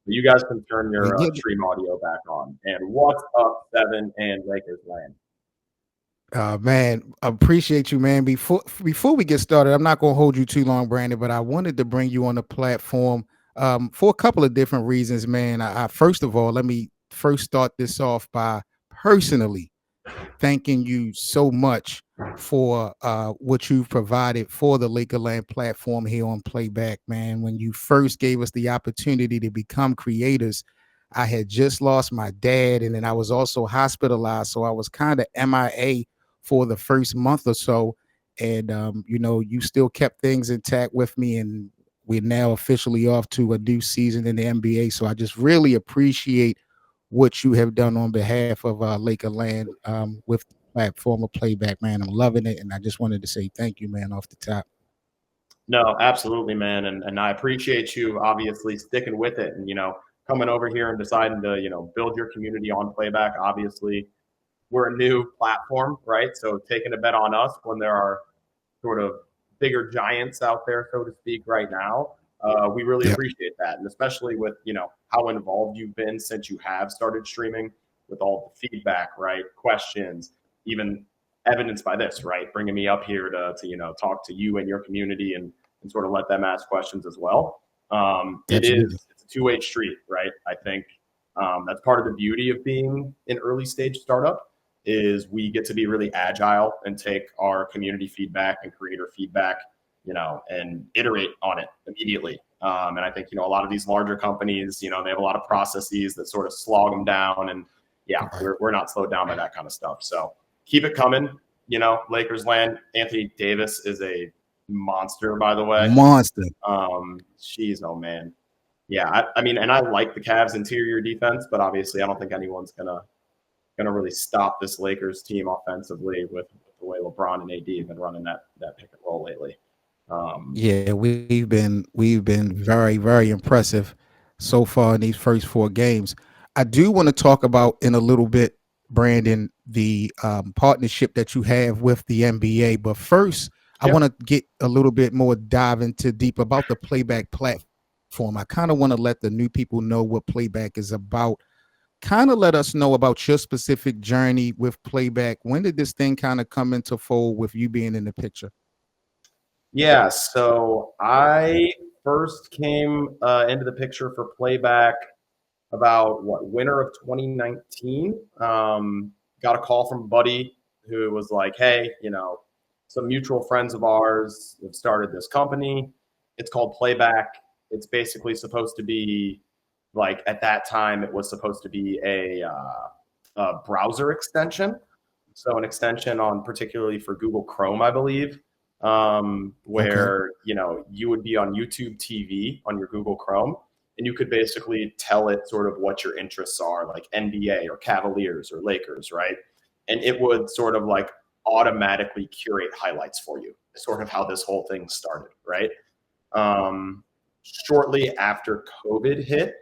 You guys can turn We your get it. stream audio back on. And what's up, Seven and Lakers land? Man, appreciate you, man. Before we get started, I'm not gonna hold you too long, Brandon, but I wanted to bring you on the platform for a couple of different reasons, man. I first of all, let me first start this off by personally thanking you so much for what you've provided for the Lakerland platform here on Playback, man. When you first gave us the opportunity to become creators, I had just lost my dad, and then I was also hospitalized, so I was kind of MIA for the first month or so. And you still kept things intact with me, and we're now officially off to a new season in the NBA. So I just really appreciate what you have done on behalf of Lakerland with the platform of Playback, man. I'm loving it, and I just wanted to say thank you, man, off the top. No, absolutely, man. And I appreciate you obviously sticking with it and, coming over here and deciding to, build your community on Playback. Obviously, we're a new platform, right? So taking a bet on us when there are sort of bigger giants out there, so to speak, right now. We really Yep. appreciate that, and especially with how involved you've been since you have started streaming, with all the feedback, right? Questions, even evidenced by this, right? Bringing me up here to talk to you and your community and sort of let them ask questions as well. Absolutely. It's a two-way street, right? I think that's part of the beauty of being an early stage startup is we get to be really agile and take our community feedback and creator feedback, and iterate on it immediately. And I think, a lot of these larger companies, they have a lot of processes that sort of slog them down. And yeah, Right. we're not slowed down by that kind of stuff. So keep it coming. Lakers land. Anthony Davis is a monster, by the way. Monster. She's oh man. Yeah, I mean, and I like the Cavs' interior defense, but obviously, I don't think anyone's gonna really stop this Lakers team offensively with the way LeBron and AD have been running that pick and roll lately. Yeah, we've been very, very impressive so far in these first four games. I do want to talk about in a little bit, Brandon, the partnership that you have with the NBA. But first, I yeah, want to get a little bit more dive into deep about the Playback platform. I kind of want to let the new people know what Playback is about. Kind of let us know about your specific journey with Playback. When did this thing kind of come into fold with you being in the picture? yeah. So I first came into the picture for Playback about winter of 2019. Got a call from a buddy who was like, "Hey, some mutual friends of ours have started this company. It's called Playback. It's basically supposed to be like at that time it was supposed to be a browser extension, so an extension on particularly for Google Chrome, I believe, Okay. where you would be on YouTube TV on your Google Chrome, and you could basically tell it sort of what your interests are, like NBA or Cavaliers or Lakers, right? And it would sort of like automatically curate highlights for you. Sort of how this whole thing started, right? Shortly after COVID hit,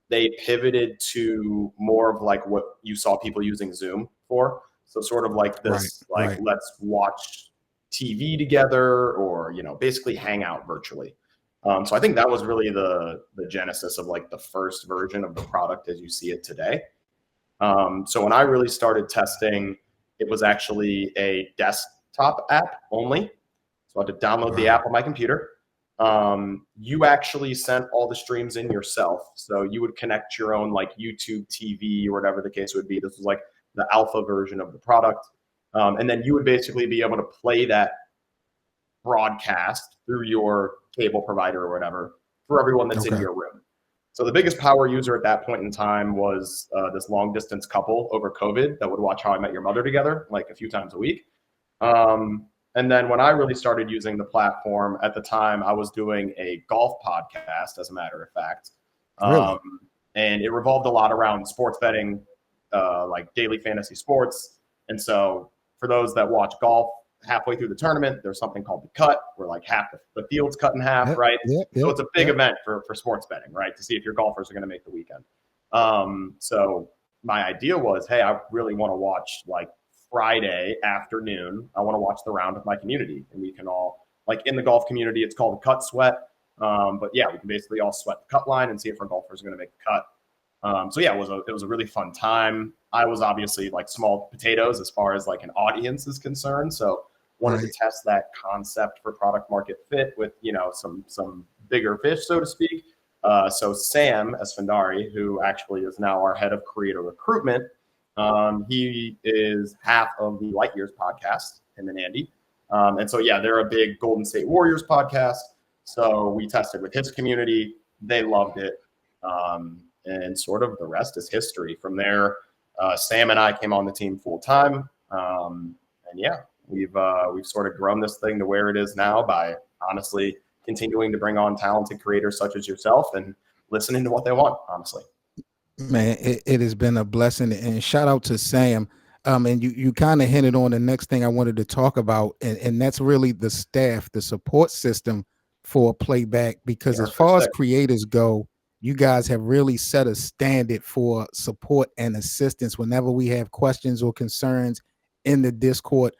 they pivoted to more of like what you saw people using Zoom for. So sort of like Right. this, like Right. let's watch TV together, or basically hang out virtually. So I think that was really the genesis of like the first version of the product as you see it today. So when I really started testing, it was actually a desktop app only. So I had to download the Wow. app on my computer. You actually sent all the streams in yourself. So you would connect your own like YouTube TV or whatever the case would be. This was like the alpha version of the product. And then you would basically be able to play that broadcast through your cable provider or whatever for everyone that's in Okay. your room. So the biggest power user at that point in time was this long distance couple over COVID that would watch How I Met Your Mother together like a few times a week. And then when I really started using the platform at the time, I was doing a golf podcast, as a matter of fact. Really? Um, and it revolved a lot around sports betting, like daily fantasy sports. And so for those that watch golf, halfway through the tournament, there's something called the cut, where like half the field's cut in half, Yep. right? Yep. So Yep. it's a big Yep. event for sports betting, right? To see if your golfers are going to make the weekend. So my idea was, hey, I really want to watch like Friday afternoon. I want to watch the round with my community, and we can all like in the golf community. It's called the Cut Sweat. But yeah, we can basically all sweat the cut line and see if our golfers are going to make the cut. So yeah, it was a really fun time. I was obviously like small potatoes as far as like an audience is concerned. So wanted to Right. test that concept for product market fit with, you know, some bigger fish, so to speak. So Sam Esfandari, who actually is now our head of creator recruitment, he is half of the Light Years podcast, him and Andy. And so yeah, they're a big Golden State Warriors podcast. So we tested with his community. They loved it. And sort of the rest is history. From there, Sam and I came on the team full time. And yeah, we've sort of grown this thing to where it is now by honestly continuing to bring on talented creators such as yourself and listening to what they want, honestly. Man, it has been a blessing, and shout out to Sam. And you kind of hinted on the next thing I wanted to talk about, and that's really the staff, the support system for Playback. Because Yeah, as far as sick. creators go, you guys have really set a standard for support and assistance whenever we have questions or concerns in the Discord.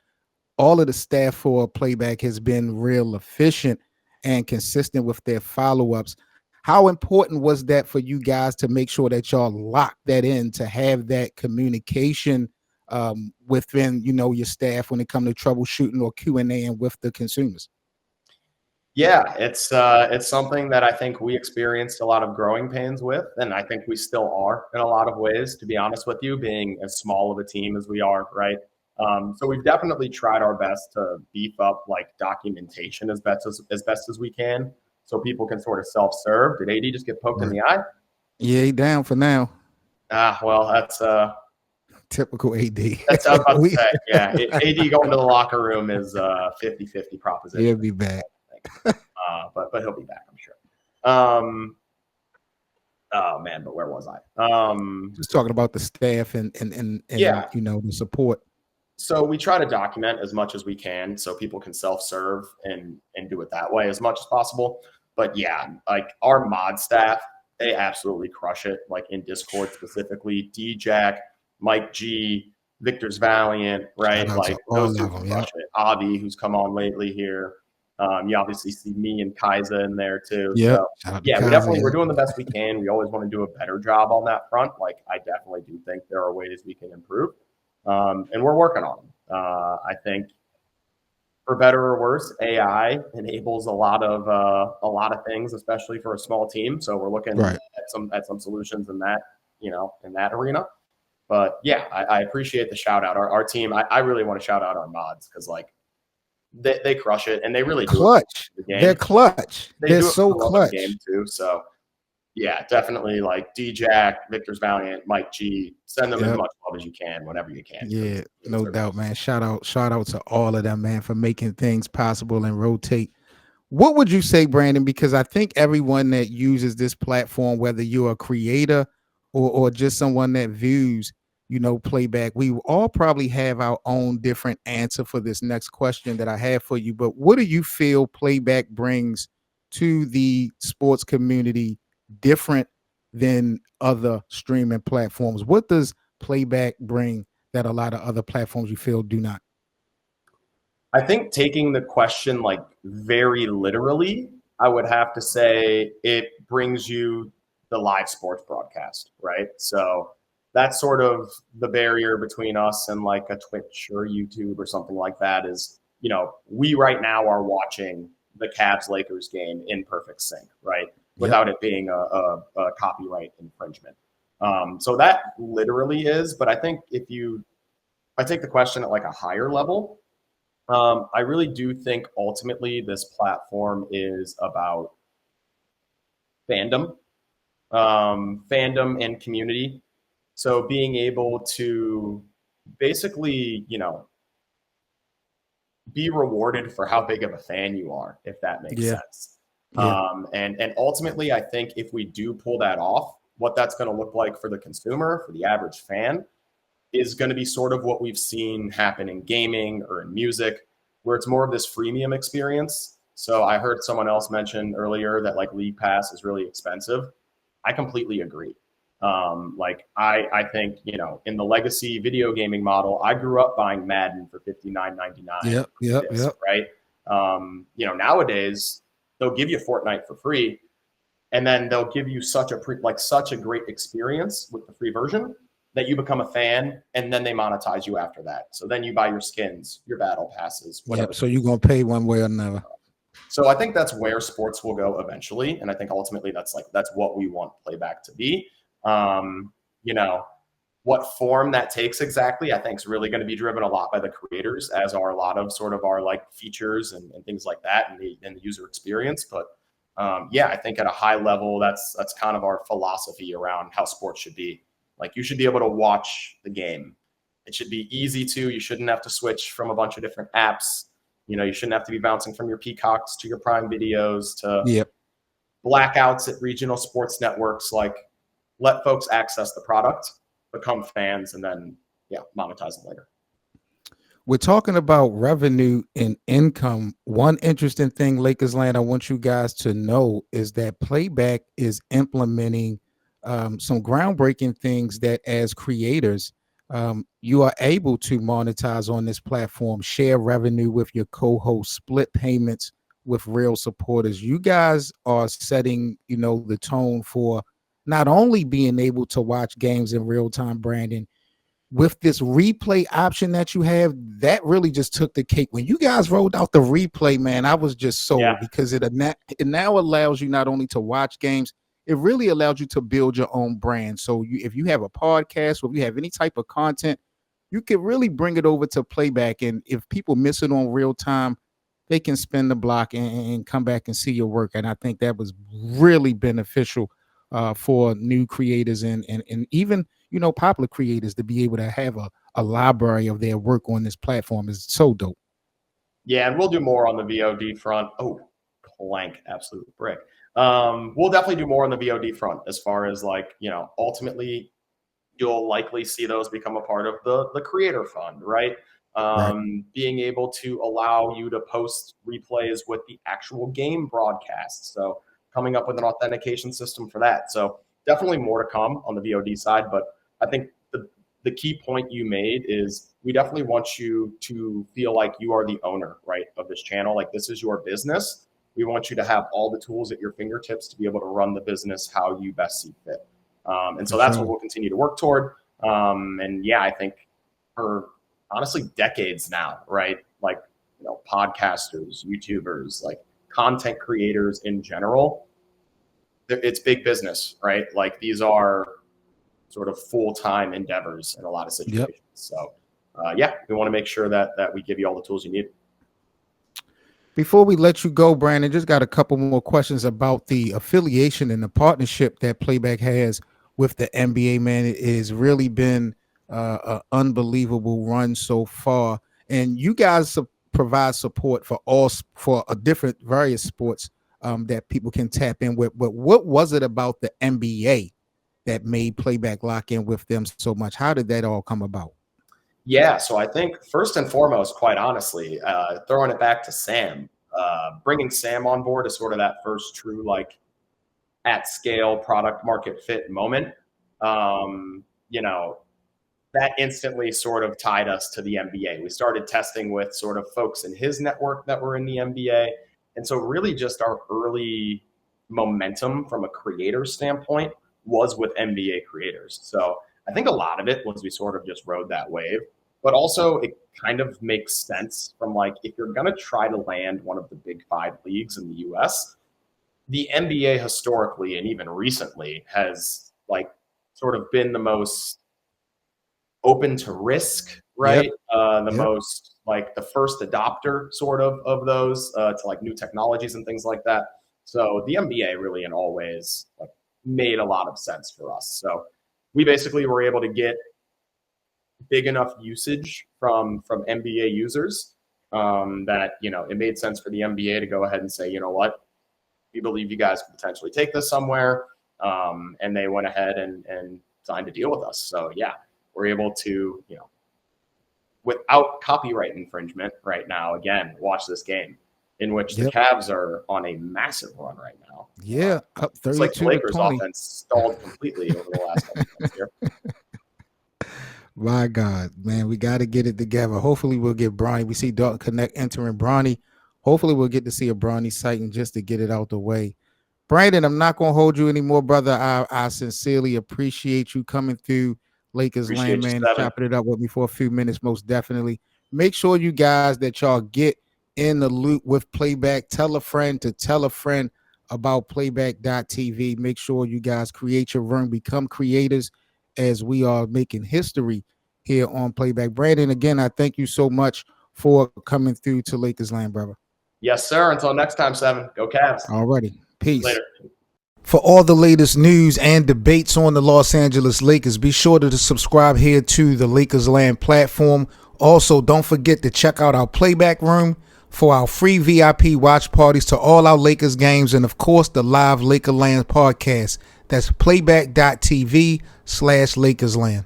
All of the staff for Playback has been real efficient and consistent with their follow-ups. How important was that for you guys to make sure that y'all lock that in, to have that communication within, you know, your staff when it comes to troubleshooting or Q&A and with the consumers? Yeah, it's something that I think we experienced a lot of growing pains with, and I think we still are in a lot of ways. To be honest with you, being as small of a team as we are, right? So we've definitely tried our best to beef up like documentation as best as we can, so people can sort of self-serve. Did AD just get poked in Right. the eye? Yeah, he down for now. Well, Typical AD. that's what I was about to we say. Yeah, AD going to the locker room is a 50-50 He'll proposition. be back. But he'll be back, I'm sure. Um, oh man, but where was I? Just talking about the staff and Yeah, you know, the support. so we try to document as much as we can so people can self-serve and do it that way as much as possible. But yeah, like our mod staff, they absolutely crush it. Like in Discord specifically, D-Jack, Mike G, Victor's Valiant, Shout right? out to Like all those of dudes them. crush Yeah. it. Avi, who's come on lately here. You obviously see me and Kaiza in there too. Yep. So Shout out to yeah, Kazi. we're doing the best we can. We always want to do a better job on that front. Like I definitely do think there are ways we can improve, and we're working on them. I think for better or worse, AI enables a lot of things, especially for a small team. So we're looking Right. at some solutions in that, you know, in that arena. But yeah, I appreciate the shout out. Our team, I really want to shout out our mods because like they crush it and they really do it Clutch. for the They're game. clutch. They They're do it for so the love of the clutch. game too. So yeah, definitely like D-Jack, Victor's Valiant, Mike G. Send them as Yep. much love as you can, whenever you can. Yeah, They no deserve it. doubt, man. Shout out to all of them, man, for making things possible and rotate. What would you say, Brandon? Because I think everyone that uses this platform, whether you're a creator or just someone that views, you know, Playback, we all probably have our own different answer for this next question that I have for you. But what do you feel Playback brings to the sports community different than other streaming platforms? What does Playback bring that a lot of other platforms you feel do not? I think taking the question like very literally, I would have to say it brings you the live sports broadcast, right? So that's sort of the barrier between us and like a Twitch or YouTube or something like that is, you know, we right now are watching the Cavs Lakers game in perfect sync, right? Yep. Without it being a copyright infringement. So that literally is, but I think if I take the question at like a higher level, I really do think ultimately this platform is about fandom, fandom and community. So being able to basically, you know, be rewarded for how big of a fan you are, if that makes Yeah. sense. Yeah. And ultimately, I think if we do pull that off, what that's going to look like for the consumer, for the average fan, is going to be sort of what we've seen happen in gaming or in music, where it's more of this freemium experience. So I heard someone else mention earlier that like League Pass is really expensive. I completely agree. Like I think, you know, in the legacy video gaming model, I grew up buying Madden for $59.99 Yep. Yep. disc, Yep. right? You know, nowadays they'll give you Fortnite for free, and then they'll give you such a great experience with the free version that you become a fan, and then they monetize you after that. So then you buy your skins, your battle passes, whatever. Yep. So you're gonna pay one way or another. So I think that's where sports will go eventually, and I think ultimately that's what we want Playback to be. You know, what form that takes exactly, I think is really going to be driven a lot by the creators, as are a lot of sort of our like features and things like that, and the user experience. But yeah, I think at a high level, that's kind of our philosophy around how sports should be. Like, you should be able to watch the game. It should be easy to. You shouldn't have to switch from a bunch of different apps. You know, you shouldn't have to be bouncing from your Peacocks to your Prime videos to Yep. blackouts at regional sports networks. Like, let folks access the product, become fans, and then monetize them later. We're talking about revenue and income. One interesting thing, Lakers Land, I want you guys to know is that Playback is implementing some groundbreaking things that, as creators, you are able to monetize on this platform, share revenue with your co-host, split payments with real supporters. You guys are setting, the tone for not only being able to watch games in real time, Brandon, with this replay option that you have. That really just took the cake. When you guys rolled out the replay, man, I was just sold because it now allows you not only to watch games, it really allows you to build your own brand. So if you have a podcast or if you have any type of content, you can really bring it over to Playback. And if people miss it on real time, they can spin the block and come back and see your work. And I think that was really beneficial for new creators and even popular creators to be able to have a library of their work on this platform is so dope. Yeah, and we'll do more on the VOD front. Oh, clank, absolute brick. We'll definitely do more on the VOD front as far as ultimately you'll likely see those become a part of the creator fund, right? Being able to allow you to post replays with the actual game broadcast. So coming up with an authentication system for that. So definitely more to come on the VOD side. But I think the key point you made is we definitely want you to feel like you are the owner, right, of this channel. Like, this is your business. We want you to have all the tools at your fingertips to be able to run the business how you best see fit. And so that's what we'll continue to work toward. And yeah, I think for honestly decades now, right? Like, podcasters, YouTubers, like content creators in general, it's big business, right? Like, these are sort of full-time endeavors in a lot of situations. Yep. So we want to make sure that we give you all the tools you need. Before we let you go, Brandon, just got a couple more questions about the affiliation and the partnership that Playback has with the NBA, man. It has really been an unbelievable run so far. And you guys provide support for different various sports that people can tap in with. But what was it about the NBA that made Playback lock in with them so much? How did that all come about? Yeah, so I think first and foremost, quite honestly, throwing it back to Sam, bringing Sam on board is sort of that first true at scale product market fit moment. That instantly sort of tied us to the NBA. We started testing with sort of folks in his network that were in the NBA. And so really just our early momentum from a creator standpoint was with NBA creators. So I think a lot of it was we sort of just rode that wave, but also it kind of makes sense from if you're going to try to land one of the big 5 leagues in the US, the NBA historically and even recently has sort of been the most open to risk, right? Yep. Most the first adopter sort of those to new technologies and things like that. So the NBA really in all ways made a lot of sense for us. So we basically were able to get big enough usage from NBA users that it made sense for the NBA to go ahead and say, you know what, we believe you guys can potentially take this somewhere, and they went ahead and signed a deal with us. So yeah, we're able to without copyright infringement right now again watch this game, in which the Cavs are on a massive run right now. Yeah, up 32 it's like the Lakers to 20. Offense stalled completely over the last couple of months here. My God, man, we got to get it together. Hopefully we'll get Bronny. We see Dalton Connect entering Bronny hopefully we'll get to see a Bronny sighting just to get it out the way. Brandon, I'm not gonna hold you anymore, brother. I sincerely appreciate you coming through Lakers land, Appreciate you, man, Seven. chopping it up with me for a few minutes, most definitely. Make sure you guys that y'all get in the loop with Playback. Tell a friend to tell a friend about playback.tv. Make sure you guys create your room, become creators as we are making history here on Playback. Brandon, again, I thank you so much for coming through to Lakers land, brother. Yes, sir. Until next time, Seven. Go Cavs. Alrighty. Peace. Later. For all the latest news and debates on the Los Angeles Lakers, be sure to subscribe here to the Lakers Land platform. Also, don't forget to check out our Playback room for our free VIP watch parties to all our Lakers games, and of course, the live Laker Land podcast. That's playback.tv/LakersLand.